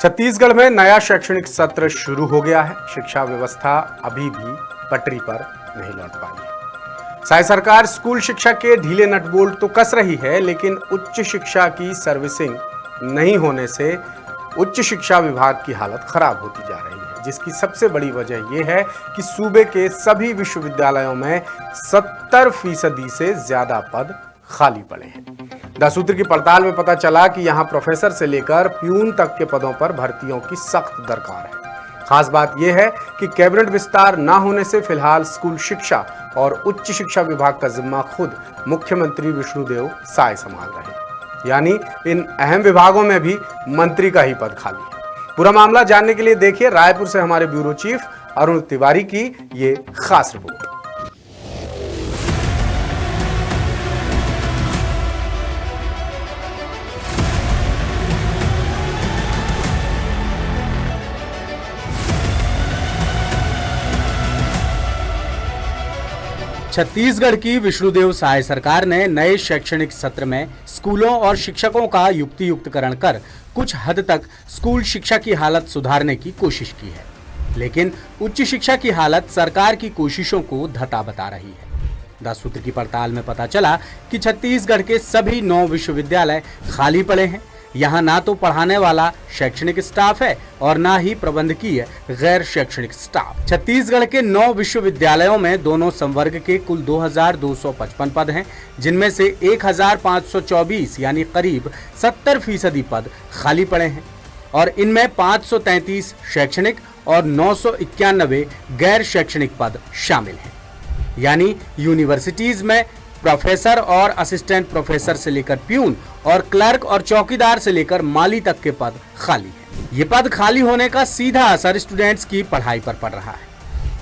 छत्तीसगढ़ में नया शैक्षणिक सत्र शुरू हो गया है। शिक्षा व्यवस्था अभी भी पटरी पर नहीं लौट पाई है। साई सरकार स्कूल शिक्षा के ढीले नटबोल्ट तो कस रही है, लेकिन उच्च शिक्षा की सर्विसिंग नहीं होने से उच्च शिक्षा विभाग की हालत खराब होती जा रही है, जिसकी सबसे बड़ी वजह यह है कि सूबे के सभी विश्वविद्यालयों में 70% से ज्यादा पद खाली पड़े हैं। 10 सूत्र की पड़ताल में पता चला कि यहां प्रोफेसर से लेकर प्यून तक के पदों पर भर्तियों की सख्त दरकार है। खास बात यह है कि कैबिनेट विस्तार न होने से फिलहाल स्कूल शिक्षा और उच्च शिक्षा विभाग का जिम्मा खुद मुख्यमंत्री विष्णुदेव साय संभाल रहे हैं, यानी इन अहम विभागों में भी मंत्री का ही पद खाली है। पूरा मामला जानने के लिए देखिए रायपुर से हमारे ब्यूरो चीफ अरुण तिवारी की ये खास रिपोर्ट। छत्तीसगढ़ की विष्णुदेव साय सरकार ने नए शैक्षणिक सत्र में स्कूलों और शिक्षकों का युक्तियुक्तकरण कर कुछ हद तक स्कूल शिक्षा की हालत सुधारने की कोशिश की है, लेकिन उच्च शिक्षा की हालत सरकार की कोशिशों को धता बता रही है। 10 सूत्र की पड़ताल में पता चला कि छत्तीसगढ़ के सभी 9 विश्वविद्यालय खाली पड़े हैं। यहाँ ना तो पढ़ाने वाला शैक्षणिक स्टाफ है और ना ही प्रबंधकीय गैर शैक्षणिक स्टाफ। छत्तीसगढ़ के 9 विश्वविद्यालयों में दोनों संवर्ग के कुल 2255 पद हैं, जिनमें से 1524 यानी करीब 70% पद खाली पड़े हैं और इनमें 533 शैक्षणिक और 991 गैर शैक्षणिक पद शामिल हैं। यानी यूनिवर्सिटीज में प्रोफेसर और असिस्टेंट प्रोफेसर से लेकर प्यून और क्लर्क और चौकीदार से लेकर माली तक के पद खाली हैं। ये पद खाली होने का सीधा असर स्टूडेंट्स की पढ़ाई पर पड़ रहा है।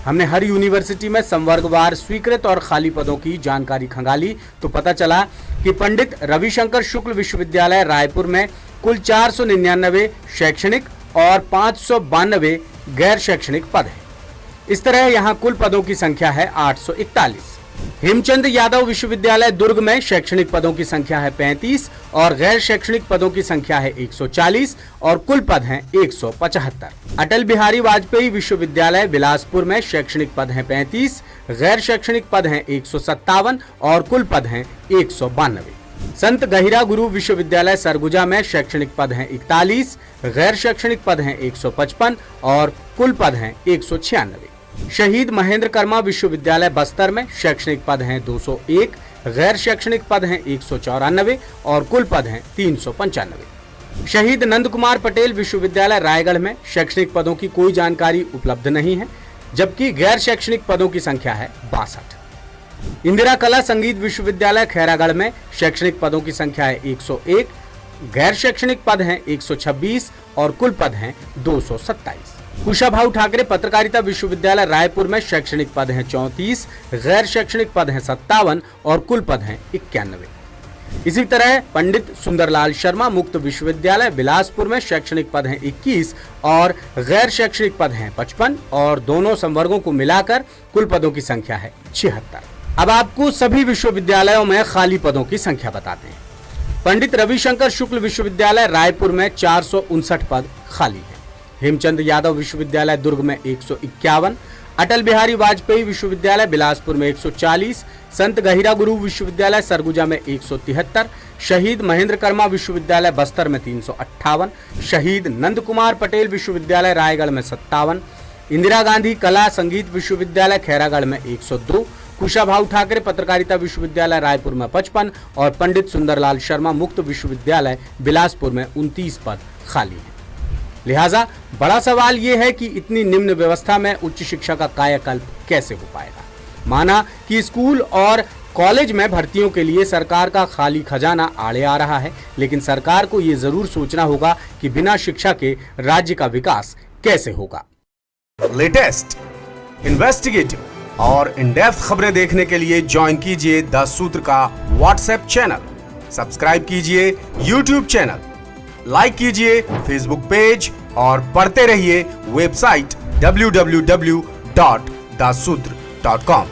हमने हर यूनिवर्सिटी में संवर्गवार स्वीकृत और खाली पदों की जानकारी खंगाली तो पता चला कि पंडित रविशंकर शुक्ल विश्वविद्यालय रायपुर में कुल 499 शैक्षणिक और 592 गैर शैक्षणिक पद है। इस तरह यहाँ कुल पदों की संख्या है 841। हेमचंद यादव विश्वविद्यालय दुर्ग में शैक्षणिक पदों की संख्या है 35 और गैर शैक्षणिक पदों की संख्या है 140 और कुल पद हैं 175। अटल बिहारी वाजपेयी विश्वविद्यालय बिलासपुर में शैक्षणिक पद हैं 35, गैर शैक्षणिक पद हैं 157 और कुल पद हैं 192। संत गहिरा गुरु विश्वविद्यालय सरगुजा में शैक्षणिक पद हैं 41, गैर शैक्षणिक पद हैं 155 और कुल पद हैं 196। शहीद महेंद्र कर्मा विश्वविद्यालय बस्तर में शैक्षणिक पद हैं 201, गैर शैक्षणिक पद हैं 194 और कुल पद हैं 395। शहीद नंद कुमार पटेल विश्वविद्यालय रायगढ़ में शैक्षणिक पदों की कोई जानकारी उपलब्ध नहीं है, जबकि गैर शैक्षणिक पदों की संख्या है 62। इंदिरा कला संगीत विश्वविद्यालय खैरागढ़ में शैक्षणिक पदों की संख्या है 101, गैर शैक्षणिक पद हैं 126 और कुल पद हैं 227। कुशाभाऊ ठाकरे पत्रकारिता विश्वविद्यालय रायपुर में शैक्षणिक पद हैं 34, गैर शैक्षणिक पद हैं 57 और कुल पद हैं 91। इसी तरह पंडित सुंदरलाल शर्मा मुक्त विश्वविद्यालय बिलासपुर में शैक्षणिक पद हैं 21 और गैर शैक्षणिक पद हैं 55 और दोनों संवर्गों को मिलाकर कुल पदों की संख्या है 76। अब आपको सभी विश्वविद्यालयों में खाली पदों की संख्या बताते हैं। पंडित रविशंकर शुक्ल विश्वविद्यालय रायपुर में 459 पद खाली है। हेमचंद यादव विश्वविद्यालय दुर्ग में 151, अटल बिहारी वाजपेयी विश्वविद्यालय बिलासपुर में 140, संत गहिरा गुरु विश्वविद्यालय सरगुजा में 173, शहीद महेंद्र कर्मा विश्वविद्यालय बस्तर में 358, शहीद नंद कुमार पटेल विश्वविद्यालय रायगढ़ में 57, इंदिरा गांधी कला संगीत विश्वविद्यालय खैरागढ़ में 102, कुशाभाऊ ठाकरे पत्रकारिता विश्वविद्यालय रायपुर में 55 और पंडित सुंदरलाल शर्मा मुक्त विश्वविद्यालय बिलासपुर में 29 पद खाली हैं। लिहाजा बड़ा सवाल ये है कि इतनी निम्न व्यवस्था में उच्च शिक्षा का कायाकल्प कैसे हो पाएगा। माना कि स्कूल और कॉलेज में भर्तियों के लिए सरकार का खाली खजाना आड़े आ रहा है, लेकिन सरकार को ये जरूर सोचना होगा कि बिना शिक्षा के राज्य का विकास कैसे होगा। लेटेस्ट, इन्वेस्टिगेटिव और इन डेप्थ खबरें देखने के लिए ज्वाइन कीजिए 10 सूत्र का व्हाट्सएप चैनल, सब्सक्राइब कीजिए यूट्यूब चैनल, लाइक कीजिए फेसबुक पेज और पढ़ते रहिए वेबसाइट www.dasudr.com।